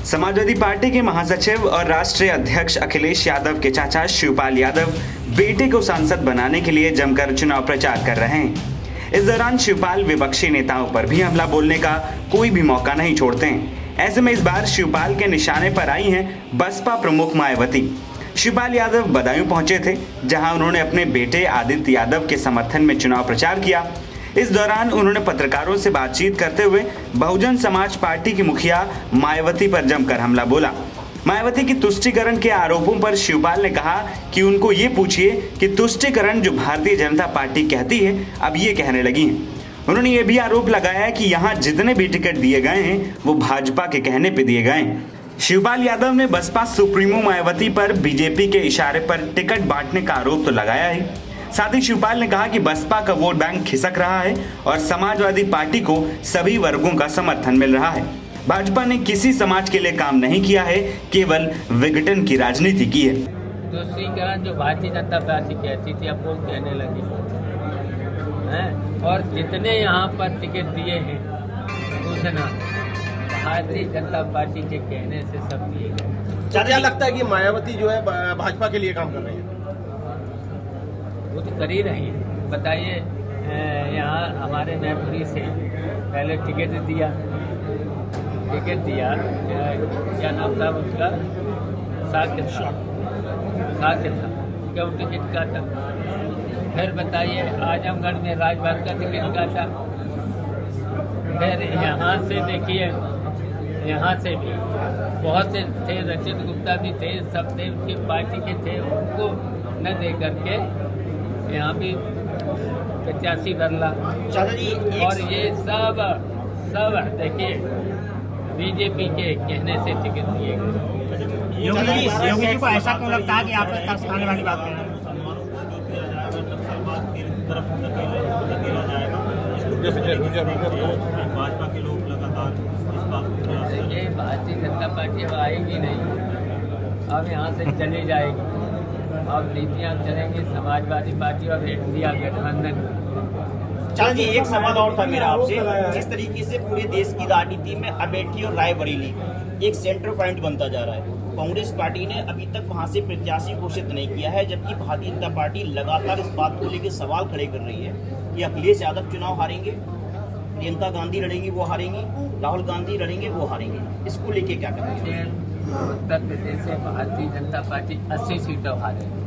Samajwadi party के महासचिव और राष्ट्रीय अध्यक्ष अखिलेश यादव के चाचा शिवपाल यादव बेटे को सांसद बनाने के लिए जमकर चुनाव प्रचार कर रहे हैं। इस दौरान शिवपाल विपक्षी नेताओं पर भी हमला बोलने का कोई भी मौका नहीं छोड़ते हैं। ऐसे में इस बार शिवपाल के निशाने पर आई हैं बसपा प्रमुख मायावती। शिवपाल यादव बदायूं पहुंचे थे, जहां उन्होंने अपने बेटे आदित्य यादव के समर्थन में चुनाव प्रचार किया। इस दौरान उन्होंने पत्रकारों से बातचीत करते हुए बहुजन समाज पार्टी की मुखिया मायावती पर जमकर हमला बोला। मायावती की तुष्टीकरण के आरोपों पर शिवपाल ने कहा कि उनको ये पूछिए कि तुष्टीकरण जो भारतीय जनता पार्टी कहती है अब ये कहने लगी हैं। उन्होंने ये भी आरोप लगाया कि यहाँ जितने भी टिकट दिए गए हैं वो भाजपा के कहने पे दिए गए हैं। शिवपाल यादव ने बसपा सुप्रीमो मायावती पर बीजेपी के इशारे पर टिकट बांटने का आरोप तो लगाया है। साथ ही शिवपाल ने कहा कि बसपा का वोट बैंक खिसक रहा है और समाजवादी पार्टी को सभी वर्गों का समर्थन मिल रहा है। भाजपा ने किसी समाज के लिए काम नहीं किया है, केवल विघटन की राजनीति की है। तुष्टीकरण जो भारतीय जनता पार्टी कहती थी अब वो कहने लगी हैं, और जितने यहाँ पर टिकट दिए हैं पूछना भारतीय जनता पार्टी के कहने से सब दिए गए। क्या लगता है कि मायावती जो है भाजपा के लिए काम कर रही है? वो तो कर ही रही है। बताइए, यहाँ हमारे मैपुरी से पहले टिकट दिया, क्या नाम था उसका, साक्य था, क्यों टिकट काटा? फिर बताइए, आजमगढ़ में राजभर का टिकट काटा। फिर यहाँ से देखिए, यहाँ से भी बहुत से थे, रचित गुप्ता भी थे, सब थे, उनकी पार्टी के थे, उनको न दे करके यहाँ भी 85 बदला। और ये सब देखिए बीजेपी के कहने से टिकट दिए गए। योगी जी को ऐसा क्यों लगता है कि आप तरस खाने वाली बात कर रहे हैं? भाजपा के लोग लगातार इस बात को, ये भारतीय जनता पार्टी अब आएगी नहीं, अब यहाँ से चली जाएगी। अब नीतियाँ चलेंगी समाजवादी पार्टी और इंडिया गठबंधन। चल जी, एक सवाल और था मेरा आपसे। जिस तरीके से पूरे देश की राजनीति में अमेठी और रायबरेली एक सेंटर पॉइंट बनता जा रहा है, कांग्रेस पार्टी ने अभी तक वहां से प्रत्याशी घोषित नहीं किया है, जबकि भारतीय जनता पार्टी लगातार इस बात को लेकर सवाल खड़े कर रही है कि अखिलेश यादव चुनाव हारेंगे, प्रियंका गांधी लड़ेंगी वो हारेंगी, राहुल गांधी लड़ेंगे वो हारेंगे। इसको लेके क्या करेंगे? उत्तर प्रदेश से भारतीय जनता पार्टी 80 सीटों हारेगी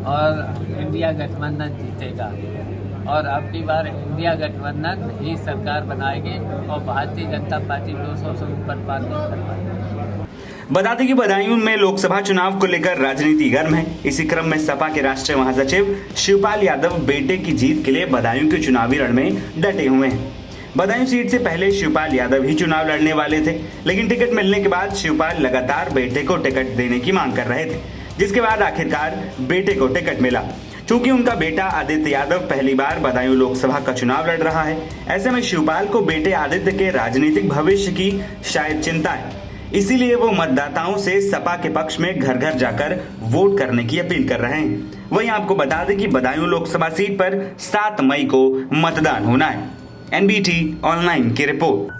और इंडिया गठबंधन जीतेगा, और अब की बार इंडिया गठबंधन ही सरकार बनाएगी और भारतीय जनता पार्टी 200 से ऊपर पार नहीं कर पाएगी। बता दें कि बदायूं में लोकसभा चुनाव को लेकर राजनीति गर्म है। इसी क्रम में सपा के राष्ट्रीय महासचिव शिवपाल यादव बेटे की जीत के लिए बदायूं के चुनावी रण में डटे हुए हैं। बदायूं सीट से पहले शिवपाल यादव ही चुनाव लड़ने वाले थे, लेकिन टिकट मिलने के बाद शिवपाल लगातार बेटे को टिकट देने की मांग कर रहे थे, जिसके बाद आखिरकार बेटे को टिकट मिला। चूंकि उनका बेटा आदित्य यादव पहली बार बदायूं लोकसभा का चुनाव लड़ रहा है, ऐसे में शिवपाल को बेटे आदित्य के राजनीतिक भविष्य की शायद चिंता है। इसीलिए वो मतदाताओं से सपा के पक्ष में घर घर जाकर वोट करने की अपील कर रहे हैं। वहीं आपको बता दें कि बदायूं लोकसभा सीट पर 7 मई को मतदान होना है। NBT ऑनलाइन की रिपोर्ट।